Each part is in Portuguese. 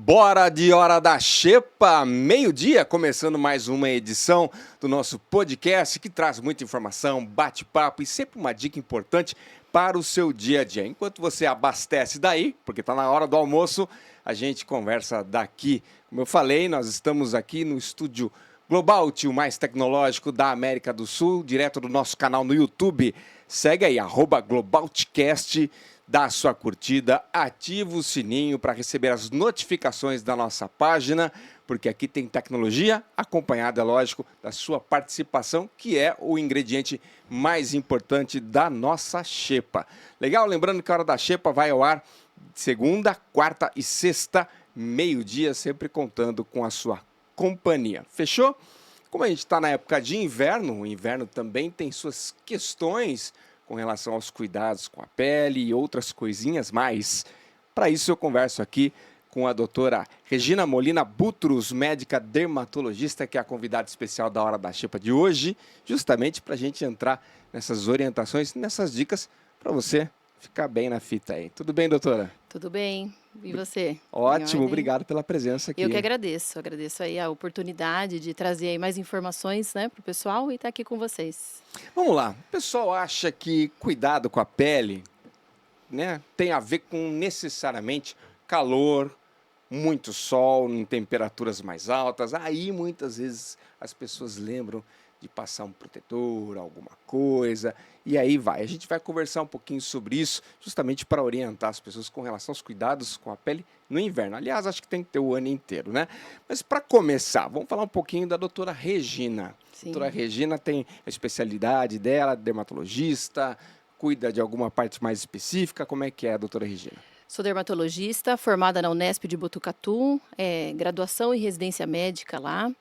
Bora de Hora da Xepa, meio-dia, começando mais uma edição do nosso podcast que traz muita informação, bate-papo e sempre uma dica importante para o seu dia a dia. Enquanto você abastece daí, porque está na hora do almoço, a gente conversa daqui. Como eu falei, nós estamos aqui no estúdio Global, o mais tecnológico da América do Sul, direto do nosso canal no YouTube. Segue aí, @GlobalTcast. Dá a sua curtida, ativa o sininho para receber as notificações da nossa página, porque aqui tem tecnologia acompanhada, é lógico, da sua participação, que é o ingrediente mais importante da nossa xepa. Legal? Lembrando que a Hora da Xepa vai ao ar segunda, quarta e sexta, meio-dia, sempre contando com a sua companhia. Fechou? Como a gente está na época de inverno, o inverno também tem suas questões com relação aos cuidados com a pele e outras coisinhas mais. Para isso eu converso aqui com a doutora Regina Molina Butros, médica dermatologista, que é a convidada especial da Hora da Xepa de hoje, justamente para a gente entrar nessas orientações, nessas dicas, para você ficar bem na fita aí. Tudo bem, doutora? Tudo bem. E você? Ótimo, obrigado pela presença aqui. Eu que agradeço. Agradeço aí a oportunidade de trazer aí mais informações, né, para o pessoal e estar aqui com vocês. Vamos lá. O pessoal acha que cuidado com a pele, né, tem a ver com necessariamente calor, muito sol, em temperaturas mais altas. Aí muitas vezes as pessoas lembram de passar um protetor, alguma coisa, e aí vai. A gente vai conversar um pouquinho sobre isso, justamente para orientar as pessoas com relação aos cuidados com a pele no inverno. Aliás, acho que tem que ter o ano inteiro, né? Mas para começar, vamos falar um pouquinho da doutora Regina. Sim. A doutora Regina tem a especialidade dela, dermatologista, cuida de alguma parte mais específica. Como é que é a doutora Regina? Sou dermatologista, formada na Unesp de Botucatu, graduação e residência médica lá.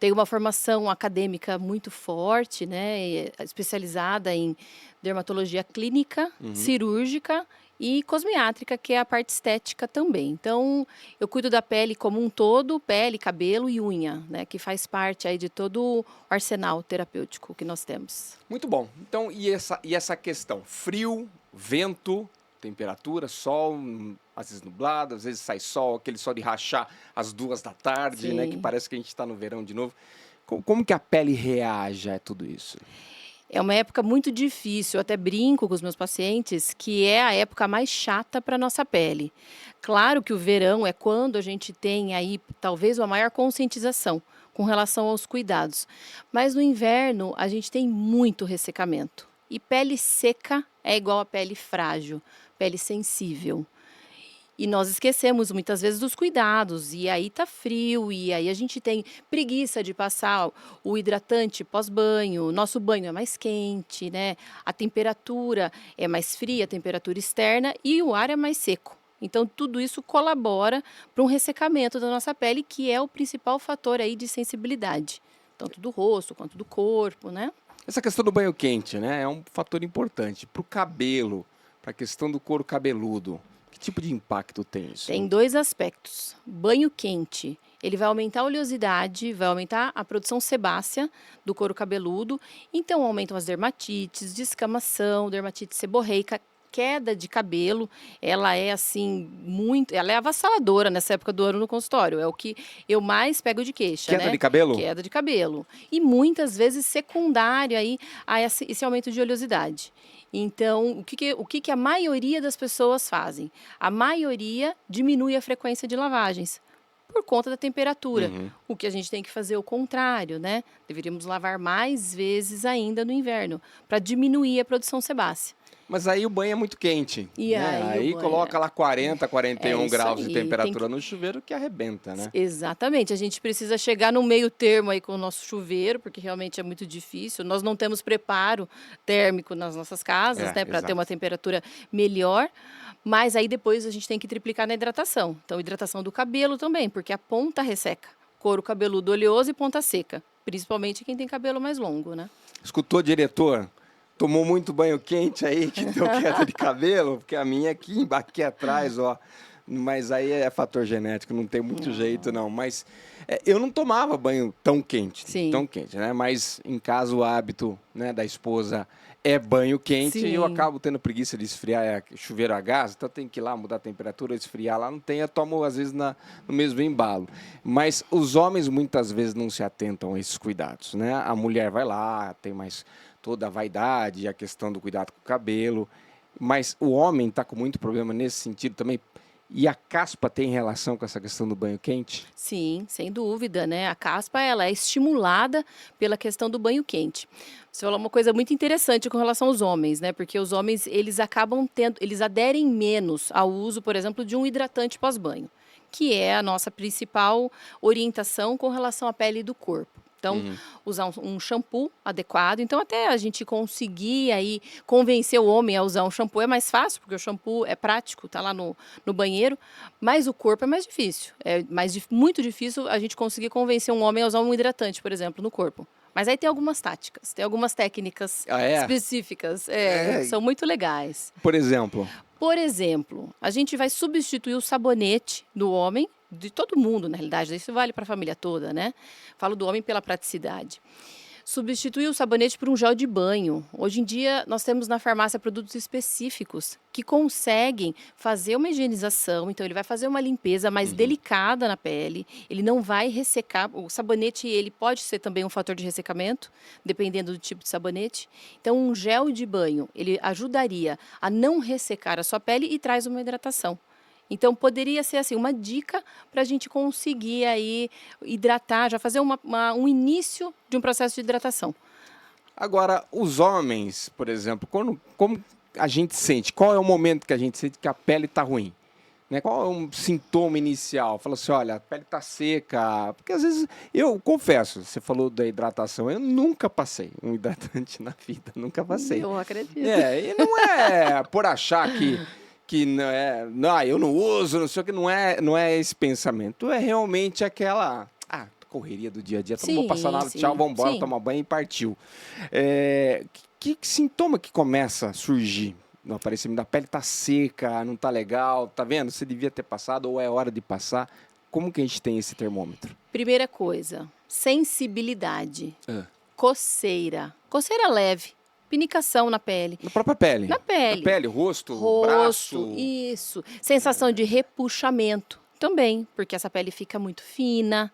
Tenho uma formação acadêmica muito forte, né, especializada em dermatologia clínica, cirúrgica e cosmiátrica, que é a parte estética também. Então, eu cuido da pele como um todo, pele, cabelo e unha, né, que faz parte aí de todo o arsenal terapêutico que nós temos. Muito bom. Então, e essa questão? Frio, vento, temperatura, sol, às vezes nublado, às vezes sai sol, aquele sol de rachar às 2 da tarde, Sim. né? Que parece que a gente está no verão de novo. Como que a pele reage a tudo isso? É uma época muito difícil, eu até brinco com os meus pacientes que é a época mais chata para a nossa pele. Claro que o verão é quando a gente tem aí talvez uma maior conscientização com relação aos cuidados. Mas no inverno a gente tem muito ressecamento. E pele seca é igual a pele frágil, pele sensível. E nós esquecemos muitas vezes dos cuidados, e aí tá frio, e aí a gente tem preguiça de passar o hidratante pós-banho, nosso banho é mais quente, né? A temperatura é mais fria, a temperatura externa, e o ar é mais seco. Então, tudo isso colabora para um ressecamento da nossa pele, que é o principal fator aí de sensibilidade, tanto do rosto quanto do corpo, né? Essa questão do banho quente, né? É um fator importante para o cabelo, para a questão do couro cabeludo. Que tipo de impacto tem isso? Tem 2 aspectos. Banho quente, ele vai aumentar a oleosidade, vai aumentar a produção sebácea do couro cabeludo, então aumentam as dermatites, descamação, dermatite seborreica, queda de cabelo. Ela é assim ela é avassaladora nessa época do ano no consultório, é o que eu mais pego de queixa, Queda né? de cabelo? Queda de cabelo. E muitas vezes secundário aí a esse aumento de oleosidade. Então, o que a maioria das pessoas fazem? A maioria diminui a frequência de lavagens por conta da temperatura. O que a gente tem que fazer é o contrário, né? Deveríamos lavar mais vezes ainda no inverno para diminuir a produção sebácea. Mas aí o banho é muito quente. E né? aí o banho coloca lá 40, 41 isso graus de aí, temperatura no chuveiro que arrebenta, né? Exatamente, a gente precisa chegar no meio termo aí com o nosso chuveiro, porque realmente é muito difícil. Nós não temos preparo térmico nas nossas casas, né, para ter uma temperatura melhor, mas aí depois a gente tem que triplicar na hidratação. Então, hidratação do cabelo também, porque a ponta resseca. Couro cabeludo oleoso e ponta seca, principalmente quem tem cabelo mais longo, né? Escutou, diretor? Tomou muito banho quente aí, que deu queda de cabelo? Porque a minha aqui atrás, ó. Mas aí é fator genético, não tem muito jeito, não. Mas eu não tomava banho tão quente, Sim. né? Mas em casa o hábito, né, da esposa é banho quente e eu Sim. acabo tendo preguiça de esfriar chuveiro a gás, então tem que ir lá mudar a temperatura, esfriar lá, não tem, eu tomo às vezes no mesmo embalo. Mas os homens muitas vezes não se atentam a esses cuidados, né? A mulher vai lá, tem mais toda a vaidade, a questão do cuidado com o cabelo, mas o homem está com muito problema nesse sentido também. E a caspa tem relação com essa questão do banho quente? Sim, sem dúvida, né? A caspa ela é estimulada pela questão do banho quente. Você falou uma coisa muito interessante com relação aos homens, né? Porque os homens eles acabam tendo, eles aderem menos ao uso, por exemplo, de um hidratante pós-banho, que é a nossa principal orientação com relação à pele do corpo. Então, Uhum. usar um shampoo adequado. Então, até a gente conseguir aí convencer o homem a usar um shampoo é mais fácil, porque o shampoo é prático, tá lá no banheiro, mas o corpo é mais difícil. É muito difícil a gente conseguir convencer um homem a usar um hidratante, por exemplo, no corpo. Mas aí tem algumas táticas, tem algumas técnicas Ah, é? específicas, É, são muito legais. por exemplo. Por exemplo, a gente vai substituir o sabonete do homem, de todo mundo, na realidade, isso vale para a família toda, né? Falo do homem pela praticidade. Substituir o sabonete por um gel de banho. Hoje em dia, nós temos na farmácia produtos específicos que conseguem fazer uma higienização, então ele vai fazer uma limpeza mais delicada na pele, ele não vai ressecar. O sabonete, ele pode ser também um fator de ressecamento, dependendo do tipo de sabonete. Então, um gel de banho, ele ajudaria a não ressecar a sua pele e traz uma hidratação. Então, poderia ser assim uma dica para a gente conseguir aí hidratar, já fazer um início de um processo de hidratação. Agora, os homens, por exemplo, como a gente sente? Qual é o momento que a gente sente que a pele está ruim? Né? Qual é um sintoma inicial? Fala assim, olha, a pele está seca. Porque às vezes, eu confesso, você falou da hidratação, eu nunca passei um hidratante na vida, nunca passei. Eu acredito. E não é por achar que não é, não, eu não uso, não sei o que, não é esse pensamento. É realmente aquela correria do dia a dia. Não vou passar nada, Sim, tchau, vamos embora, sim. tomar banho e partiu. Que sintoma que começa a surgir no aparecimento da pele? Tá seca, não tá legal, tá vendo? Você devia ter passado ou é hora de passar. Como que a gente tem esse termômetro? Primeira coisa, sensibilidade, Ah. coceira leve, pinicação na pele. Na própria pele. Na pele. Na pele, rosto, Rosto, braço. isso. Sensação de repuxamento também, porque essa pele fica muito fina.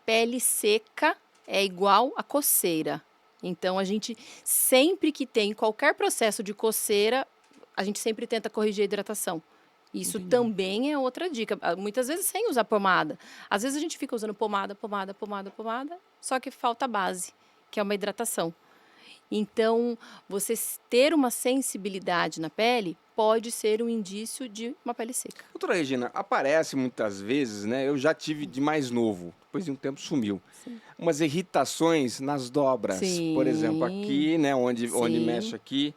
Pele seca é igual a coceira. Então, a gente sempre que tem qualquer processo de coceira, a gente sempre tenta corrigir a hidratação. Isso também é outra dica. Muitas vezes sem usar pomada. Às vezes a gente fica usando pomada, só que falta a base, que é uma hidratação. Então, você ter uma sensibilidade na pele pode ser um indício de uma pele seca. Doutora Regina, aparece muitas vezes, né? Eu já tive de mais novo, depois de um tempo sumiu. Sim. Umas irritações nas dobras, por exemplo, Sim. aqui, né? Onde Sim. mexe aqui,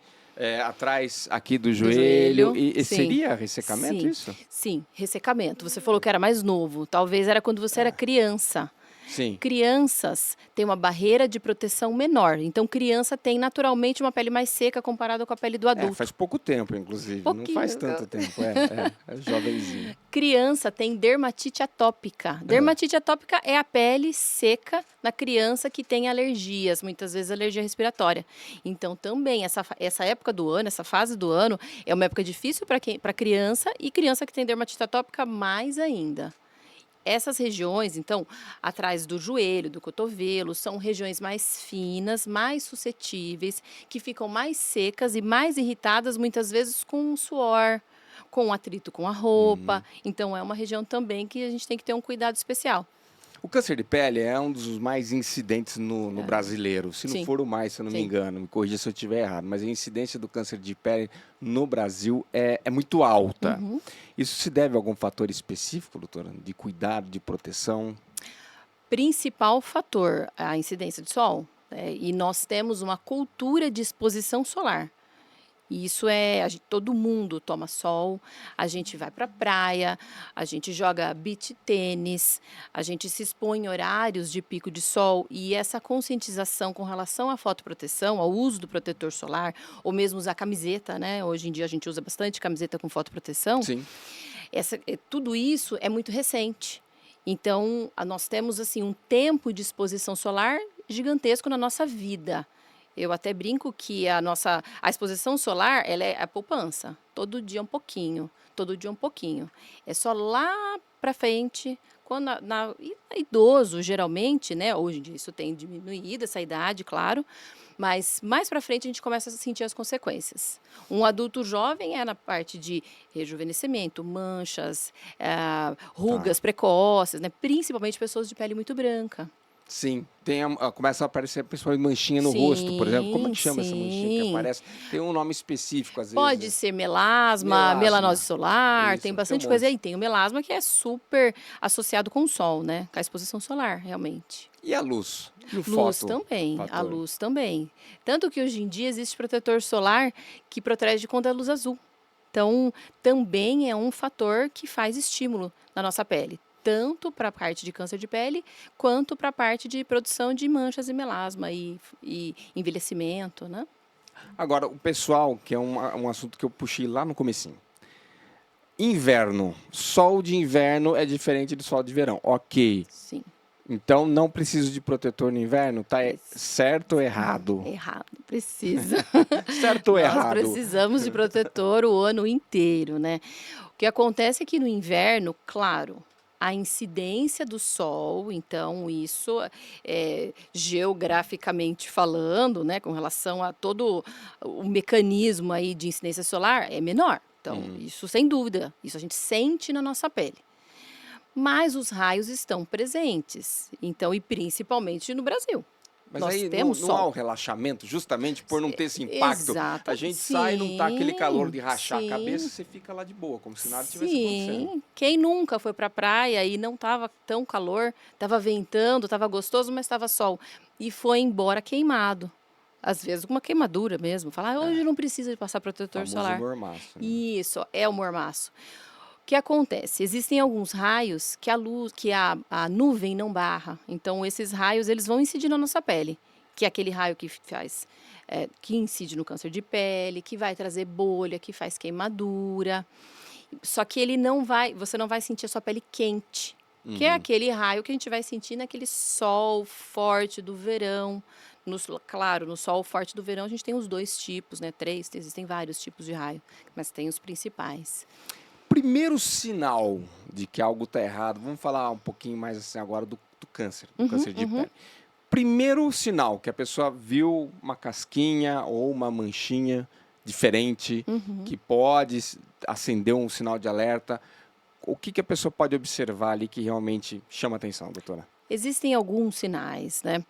atrás aqui do joelho, joelho. E sim. seria ressecamento Sim. isso? Sim, ressecamento. Você falou que era mais novo. Talvez era quando você era criança. Sim. Crianças têm uma barreira de proteção menor. Então, criança tem naturalmente uma pele mais seca comparada com a pele do adulto. Faz pouco tempo, inclusive. Pouquinho. Não faz tanto tempo. É jovenzinho. Criança tem dermatite atópica. Dermatite atópica é a pele seca na criança que tem alergias, muitas vezes alergia respiratória. Então, também, essa época do ano, essa fase do ano, é uma época difícil para criança e criança que tem dermatite atópica mais ainda. Essas regiões, então, atrás do joelho, do cotovelo, são regiões mais finas, mais suscetíveis, que ficam mais secas e mais irritadas, muitas vezes com suor, com atrito com a roupa. Então, é uma região também que a gente tem que ter um cuidado especial. O câncer de pele é um dos mais incidentes no brasileiro. Se não Sim. for o mais, se eu não me Sim. engano, me corrija se eu estiver errado, mas a incidência do câncer de pele no Brasil é muito alta. Isso se deve a algum fator específico, doutora? De cuidado, de proteção? Principal fator, a incidência de sol. E nós temos uma cultura de exposição solar. Isso todo mundo toma sol, a gente vai para a praia, a gente joga beach tênis, a gente se expõe em horários de pico de sol e essa conscientização com relação à fotoproteção, ao uso do protetor solar, ou mesmo usar camiseta, né? Hoje em dia a gente usa bastante camiseta com fotoproteção. Sim. Tudo isso é muito recente. Então, nós temos assim um tempo de exposição solar gigantesco na nossa vida. Eu até brinco que a exposição solar, ela é a poupança. Todo dia um pouquinho, todo dia um pouquinho. É só lá para frente, quando idoso, geralmente, né? Hoje em dia isso tem diminuído, essa idade, claro. Mas mais para frente a gente começa a sentir as consequências. Um adulto jovem é na parte de rejuvenescimento, manchas, Tá. rugas precoces, né? Principalmente pessoas de pele muito branca. Sim, começa a aparecer principalmente manchinha no rosto, por exemplo. Como é Sim, que chama essa manchinha que sim. aparece? Tem um nome específico, às vezes. Pode ser melasma, melanose Melasma. solar, tem Isso, tem um bastante coisa monte. aí. Tem o melasma que é super associado com o sol, né? Com a exposição solar, realmente. E a luz? E o Luz foto também, a fator? luz também. Tanto que hoje em dia existe protetor solar que protege contra a luz azul. Então, também é um fator que faz estímulo na nossa pele, tanto para a parte de câncer de pele, quanto para a parte de produção de manchas e melasma e envelhecimento, né? Agora, o pessoal, que é um assunto que eu puxei lá no comecinho. Inverno. Sol de inverno é diferente do sol de verão. Ok. Sim. Então, não preciso de protetor no inverno? Tá Preci- certo ou errado? Errado, precisa. Certo ou Nós errado? precisamos de protetor o ano inteiro, né? O que acontece é que no inverno, claro, a incidência do sol, então isso geograficamente falando, né, com relação a todo o mecanismo aí de incidência solar, é menor. Então, isso sem dúvida, isso a gente sente na nossa pele. Mas os raios estão presentes, então, e principalmente no Brasil. Mas Nós aí temos não há sol. um relaxamento, justamente por não ter esse impacto. A Exato. gente sai e não tá aquele calor Sim, de rachar a cabeça, sim, você fica lá de boa, como se nada tivesse acontecendo. sim. Quem nunca foi pra praia e não estava tão calor, estava ventando, estava gostoso, mas estava sol e foi embora queimado. Às vezes com uma queimadura mesmo. Falar, hoje não precisa de passar protetor Famoso solar. mormaço, né? Isso, é o mormaço. O que acontece? Existem alguns raios que a luz, que a nuvem não barra. Então, esses raios eles vão incidir na nossa pele, que é aquele raio que faz, que incide no câncer de pele, que vai trazer bolha, que faz queimadura. Só que ele não vai, você não vai sentir a sua pele quente, que é aquele raio que a gente vai sentir naquele sol forte do verão. Claro, no sol forte do verão a gente tem os dois tipos, né? Três, existem vários tipos de raio, mas tem os principais. Primeiro sinal de que algo está errado, vamos falar um pouquinho mais assim agora do câncer, do Uhum, câncer de uhum. pele. Primeiro sinal que a pessoa viu uma casquinha ou uma manchinha diferente, Uhum. que pode acender um sinal de alerta, o que a pessoa pode observar ali que realmente chama atenção, doutora? Existem alguns sinais, né?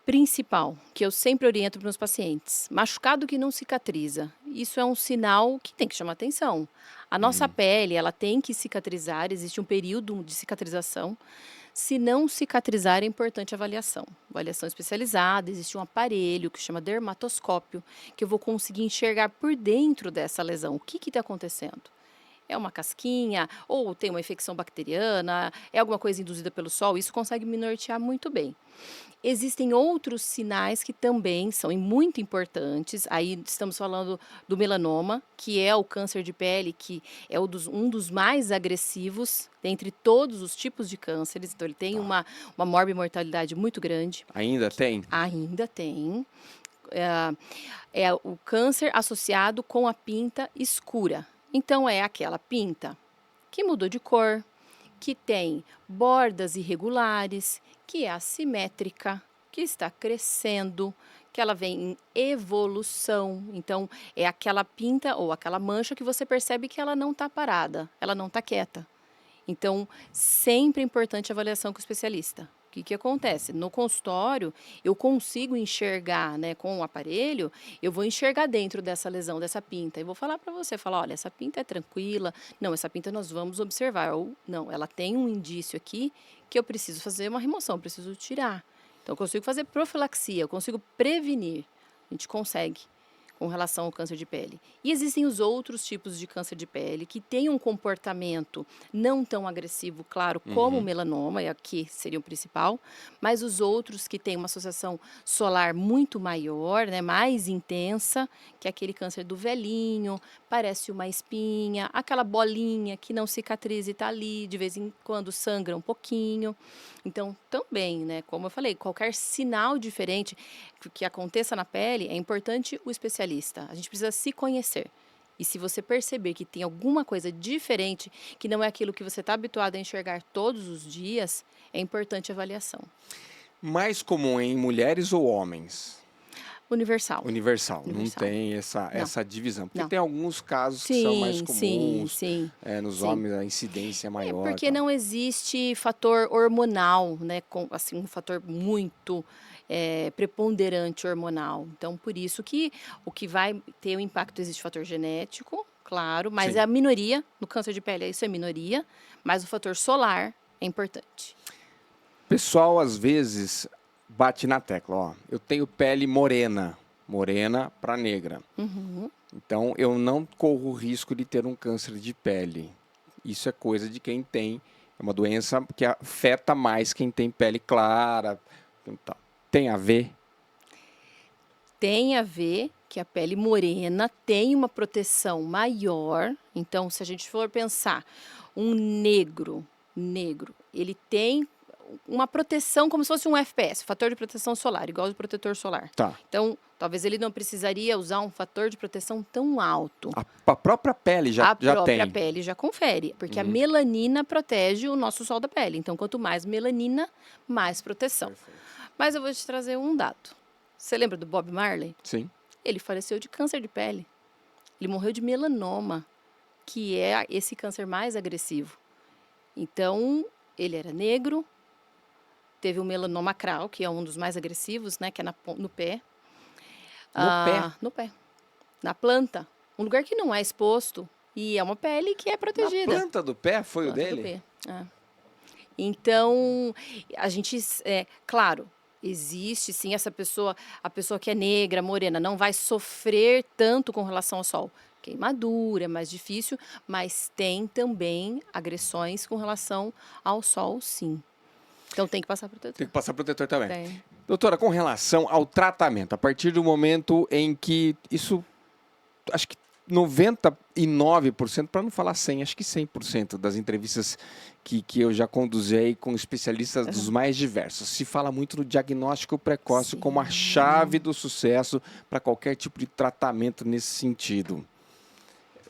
Principal, que eu sempre oriento para os meus pacientes, machucado que não cicatriza. Isso é um sinal que tem que chamar atenção. A nossa pele, ela tem que cicatrizar, existe um período de cicatrização. Se não cicatrizar, é importante avaliação. Avaliação especializada, existe um aparelho que chama dermatoscópio, que eu vou conseguir enxergar por dentro dessa lesão. O que está acontecendo? É uma casquinha, ou tem uma infecção bacteriana, é alguma coisa induzida pelo sol, isso consegue me nortear muito bem. Existem outros sinais que também são muito importantes. Aí estamos falando do melanoma, que é o câncer de pele, que é um dos mais agressivos dentre todos os tipos de cânceres. Então, ele tem Tá. uma morbimortalidade muito grande. Ainda tem? Ainda tem. É o câncer associado com a pinta escura. Então, é aquela pinta que mudou de cor, que tem bordas irregulares, que é assimétrica, que está crescendo, que ela vem em evolução. Então, é aquela pinta ou aquela mancha que você percebe que ela não está parada, ela não está quieta. Então, sempre é importante a avaliação com o especialista. O que acontece? No consultório, eu consigo enxergar, né, com o aparelho, eu vou enxergar dentro dessa lesão, dessa pinta. E vou falar para você, falar, olha, essa pinta é tranquila, não, essa pinta nós vamos observar. Ou, não, ela tem um indício aqui que eu preciso fazer uma remoção, eu preciso tirar. Então, eu consigo fazer profilaxia, eu consigo prevenir. A gente consegue com relação ao câncer de pele. E existem os outros tipos de câncer de pele que têm um comportamento não tão agressivo, claro, como o Uhum. melanoma, e aqui seria o principal, mas os outros que têm uma associação solar muito maior, né, mais intensa, que é aquele câncer do velhinho, parece uma espinha, aquela bolinha que não cicatriza e está ali, de vez em quando sangra um pouquinho. Então, também, né, como eu falei, qualquer sinal diferente que aconteça na pele, é importante o especialista. A gente precisa se conhecer. E se você perceber que tem alguma coisa diferente, que não é aquilo que você está habituado a enxergar todos os dias, é importante a avaliação. Mais comum em mulheres ou homens? Universal. Universal, não Universal. tem essa, Não, essa divisão. Porque não. tem alguns casos que são mais Sim, sim, comuns, sim, nos sim. homens a incidência é É maior e porque tal. não existe fator hormonal, né, assim, um fator muito preponderante hormonal. Então, por isso que o que vai ter o impacto, existe fator genético, claro, mas é Sim. a minoria, no câncer de pele isso é minoria, mas o fator solar é importante. O pessoal às vezes bate na tecla, ó, eu tenho pele morena, morena para negra. Uhum. Então eu não corro o risco de ter um câncer de pele. Isso é coisa de quem tem, é uma doença que afeta mais quem tem pele clara. Então, tem a ver? Tem a ver que a pele morena tem uma proteção maior. Então, se a gente for pensar, um negro, ele tem uma proteção como se fosse um FPS, fator de proteção solar, igual o protetor solar. Tá. Então, talvez ele não precisaria usar um fator de proteção tão alto. A própria pele já, A já própria tem. pele já confere, porque a Uhum. melanina protege o nosso sol da pele. Então, quanto mais melanina, mais proteção. Perfeito. Mas eu vou te trazer um dado. Você lembra do Bob Marley? Sim. Ele faleceu de câncer de pele. Ele morreu de melanoma, que é esse câncer mais agressivo. Então, ele era negro, teve o melanoma acral, que é um dos mais agressivos, né, que é no pé. No pé. No pé. Na planta. Um lugar que não é exposto e é uma pele que é Na protegida. planta do pé foi o Planta do dele? pé. É. Então, a gente, claro, existe sim essa pessoa, a pessoa que é negra, morena, não vai sofrer tanto com relação ao sol. Queimadura, é mais difícil, mas tem também agressões com relação ao sol, sim. Então tem que passar Tem protetor. que passar protetor também. Tem. Doutora, com relação ao tratamento, a partir do momento em que isso, acho que 99%, para não falar 100%, acho que 100% das entrevistas que eu já conduzi com especialistas dos mais diversos, se fala muito no diagnóstico precoce como a Sim. chave do sucesso para qualquer tipo de tratamento nesse sentido.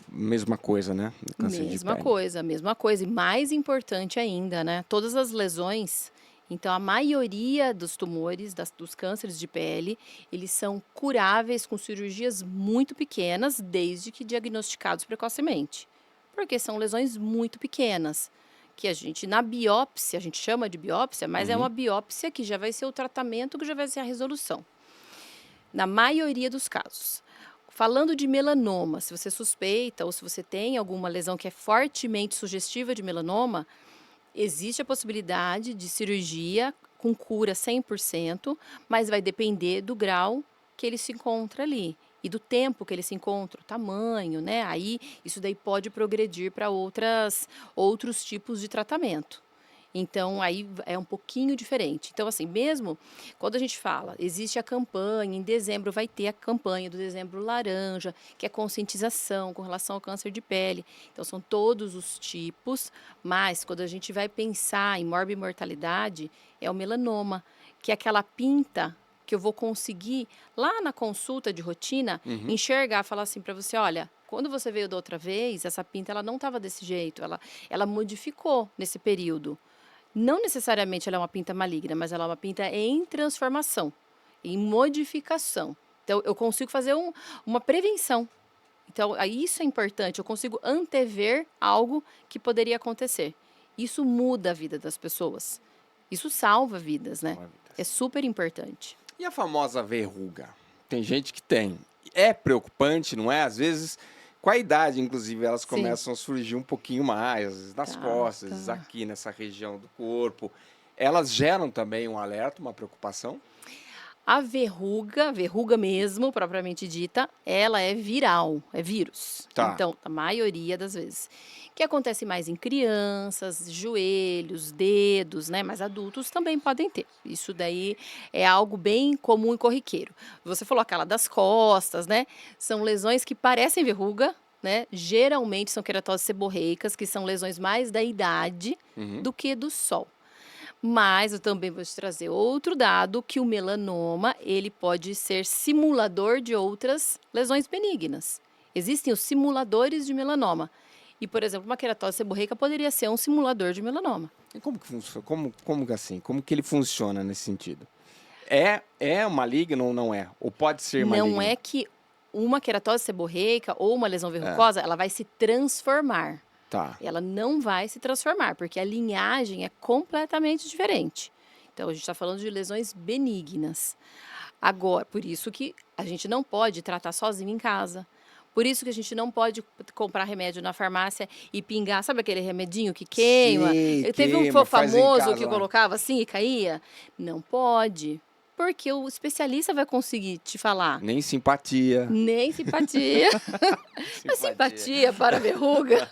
Mesma coisa, né? No câncer de Mesma pele. coisa, mesma coisa. E mais importante ainda, né? Todas as lesões. Então, a maioria dos tumores, dos cânceres de pele, eles são curáveis com cirurgias muito pequenas, desde que diagnosticados precocemente. Porque são lesões muito pequenas, que a gente, na biópsia, a gente chama de biópsia, mas é uma biópsia que já vai ser o tratamento, que já vai ser a resolução. Na maioria dos casos. Falando de melanoma, se você suspeita ou se você tem alguma lesão que é fortemente sugestiva de melanoma, existe a possibilidade de cirurgia com cura 100%, mas vai depender do grau que ele se encontra ali e do tempo que ele se encontra, o tamanho, né? Aí isso daí pode progredir para outros tipos de tratamento. Então, aí é um pouquinho diferente. Então, assim, mesmo quando a gente fala, existe a campanha, em dezembro vai ter a campanha do Dezembro Laranja, que é conscientização com relação ao câncer de pele. Então, são todos os tipos, mas quando a gente vai pensar em morbimortalidade, é o melanoma, que é aquela pinta que eu vou conseguir, lá na consulta de rotina, enxergar, falar assim para você, olha, quando você veio da outra vez, essa pinta ela não estava desse jeito, ela modificou nesse período. Não necessariamente ela é uma pinta maligna, mas ela é uma pinta em transformação, em modificação. Então, eu consigo fazer uma prevenção. Então, isso é importante, eu consigo antever algo que poderia acontecer. Isso muda a vida das pessoas. Isso salva vidas, né? Salva vidas. É super importante. E a famosa verruga? Tem gente que tem. É preocupante, não é? Às vezes, com a idade, inclusive, elas Sim. começam a surgir um pouquinho mais, às vezes nas costas, às vezes aqui nessa região do corpo. Elas geram também um alerta, uma preocupação? A verruga mesmo, propriamente dita, ela é viral, é vírus. Tá. Então, a maioria das vezes. Que acontece mais em crianças, joelhos, dedos, né? Mas adultos também podem ter. Isso daí é algo bem comum e corriqueiro. Você falou aquela das costas, né? São lesões que parecem verruga, né? Geralmente são queratoses seborreicas, que são lesões mais da idade Uhum. do que do sol. Mas eu também vou te trazer outro dado, que o melanoma, ele pode ser simulador de outras lesões benignas. Existem os simuladores de melanoma. E, por exemplo, uma queratose seborreica poderia ser um simulador de melanoma. E como que funciona? Como que assim? Como que ele funciona nesse sentido? É maligno ou não é? Ou pode ser maligno? Não é que uma queratose seborreica ou uma lesão verrucosa, ela vai se transformar. Tá. Ela não vai se transformar, porque a linhagem é completamente diferente. Então, a gente está falando de lesões benignas. Agora, por isso que a gente não pode tratar sozinho em casa. Por isso que a gente não pode comprar remédio na farmácia e pingar, sabe aquele remedinho que queima? Sim, Teve um queima, faz em famoso casa que lá. colocava assim e caía? Não pode, porque o especialista vai conseguir te falar. Nem simpatia. Nem simpatia. A simpatia para a verruga,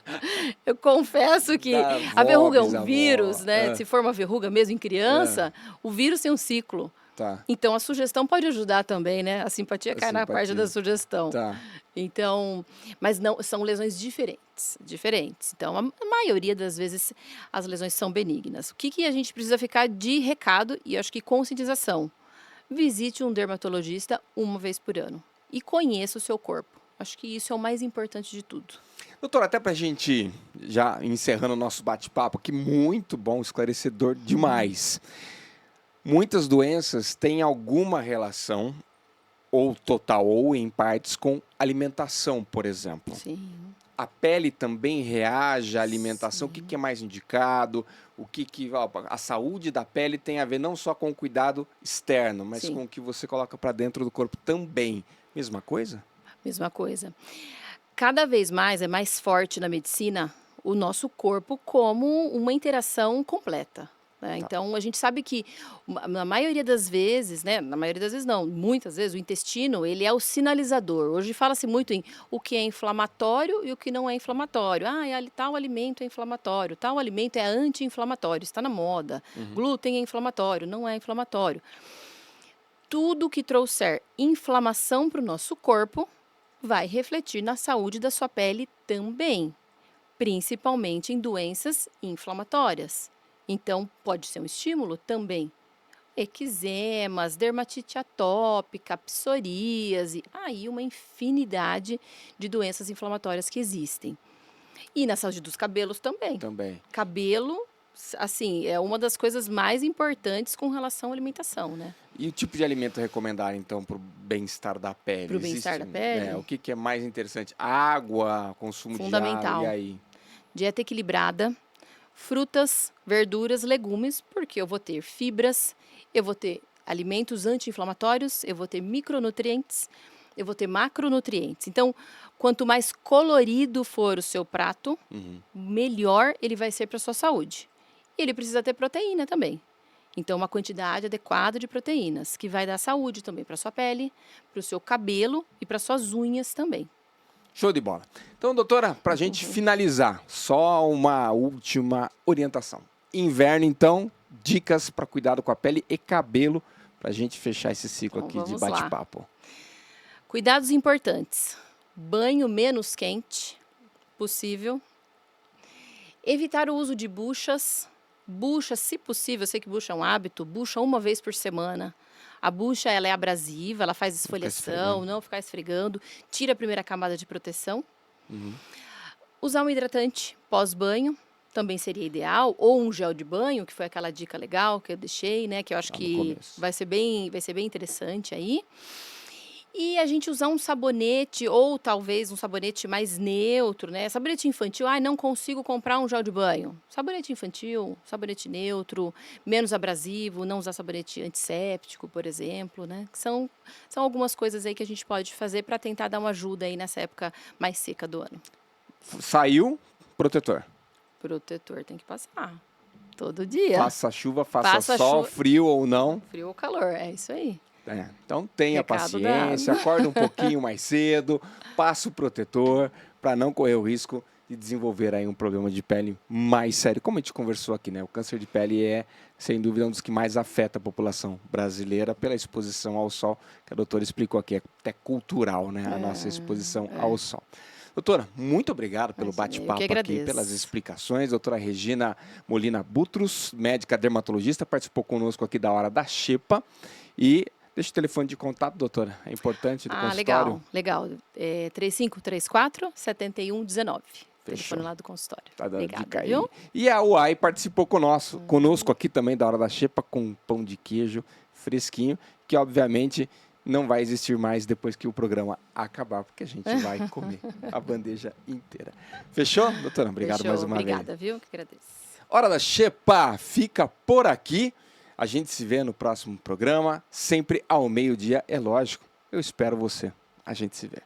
eu confesso que Da a avó, verruga é um bisavó. vírus, né? É. Se for uma verruga mesmo em criança, o vírus tem um ciclo. Tá, Então, a sugestão pode ajudar também, né? A simpatia cai na parte da sugestão. tá. Então, mas não, são lesões diferentes. Então, a maioria das vezes as lesões são benignas. O que a gente precisa ficar de recado e acho que conscientização? Visite um dermatologista uma vez por ano e conheça o seu corpo. Acho que isso é o mais importante de tudo. Doutor, até pra gente já encerrando o nosso bate-papo aqui, muito bom, esclarecedor demais. Muitas doenças têm alguma relação, ou total ou em partes, com alimentação, por exemplo. Sim. A pele também reage à alimentação? O que é mais indicado? A saúde da pele tem a ver não só com o cuidado externo, mas Sim. com o que você coloca para dentro do corpo também. Mesma coisa? Mesma coisa. Cada vez mais é mais forte na medicina o nosso corpo como uma interação completa, né? Então, a gente sabe que na maioria das vezes, né? Na maioria das vezes não, muitas vezes o intestino, ele é o sinalizador. Hoje fala-se muito em o que é inflamatório e o que não é inflamatório. Tal alimento é inflamatório, tal alimento é anti-inflamatório, está na moda. Glúten é inflamatório, não é inflamatório. Tudo que trouxer inflamação para o nosso corpo vai refletir na saúde da sua pele também, principalmente em doenças inflamatórias. Então, pode ser um estímulo também. Eczemas, dermatite atópica, psoríase, aí uma infinidade de doenças inflamatórias que existem. E na saúde dos cabelos também. Também. Cabelo, assim, é uma das coisas mais importantes com relação à alimentação, né? E o tipo de alimento recomendar, então, para o bem-estar da pele? Para o bem-estar da pele? O que é mais interessante? Água, consumo de Fundamental. água, e aí? Dieta equilibrada, frutas, verduras, legumes, porque eu vou ter fibras, eu vou ter alimentos anti-inflamatórios, eu vou ter micronutrientes, eu vou ter macronutrientes. Então, quanto mais colorido for o seu prato, melhor ele vai ser para a sua saúde. E ele precisa ter proteína também. Então, uma quantidade adequada de proteínas, que vai dar saúde também para a sua pele, para o seu cabelo e para suas unhas também. Show de bola. Então, doutora, para a gente finalizar, só uma última orientação. Inverno, então, dicas para cuidado com a pele e cabelo, para a gente fechar esse ciclo Então, aqui de vamos lá. bate-papo. Cuidados importantes. Banho menos quente possível. Evitar o uso de buchas. Bucha, se possível, eu sei que bucha é um hábito, bucha uma vez por semana. A bucha, ela é abrasiva, ela faz esfoliação, não ficar esfregando. Tira a primeira camada de proteção. Usar um hidratante pós-banho também seria ideal. Ou um gel de banho, que foi aquela dica legal que eu deixei, né? Que eu acho que vai ser bem interessante aí. E a gente usar um sabonete, ou talvez um sabonete mais neutro, né? Sabonete infantil, não consigo comprar um gel de banho. Sabonete infantil, sabonete neutro, menos abrasivo, não usar sabonete antisséptico, por exemplo, né? São algumas coisas aí que a gente pode fazer para tentar dar uma ajuda aí nessa época mais seca do ano. Saiu, protetor. Protetor tem que passar todo dia. Faça chuva, faça sol, frio ou não. Frio ou calor, é isso aí. Então tenha Recado paciência, dado. acorda um pouquinho mais cedo, passa o protetor para não correr o risco de desenvolver aí um problema de pele mais sério. Como a gente conversou aqui, né? O câncer de pele é, sem dúvida, um dos que mais afeta a população brasileira pela exposição ao sol, que a doutora explicou aqui, é até cultural, né? A nossa exposição ao sol. Doutora, muito obrigado pelo Imagina, eu que bate-papo aqui, agradeço. pelas explicações. Doutora Regina Molina Butros, médica dermatologista, participou conosco aqui da Hora da Xepa. E deixa o telefone de contato, doutora, é importante, do consultório. Legal. 3534-7119. Fechou. Telefone lá do consultório. Tá dando Obrigada, dica aí. viu? E a UAI participou conosco aqui também da Hora da Xepa com pão de queijo fresquinho, que obviamente não vai existir mais depois que o programa acabar, porque a gente vai comer a bandeja inteira. Fechou, doutora? Obrigado Fechou. mais uma Obrigada, vez. viu? Que agradeço. Hora da Xepa fica por aqui. A gente se vê no próximo programa, sempre ao meio-dia, é lógico. Eu espero você. A gente se vê.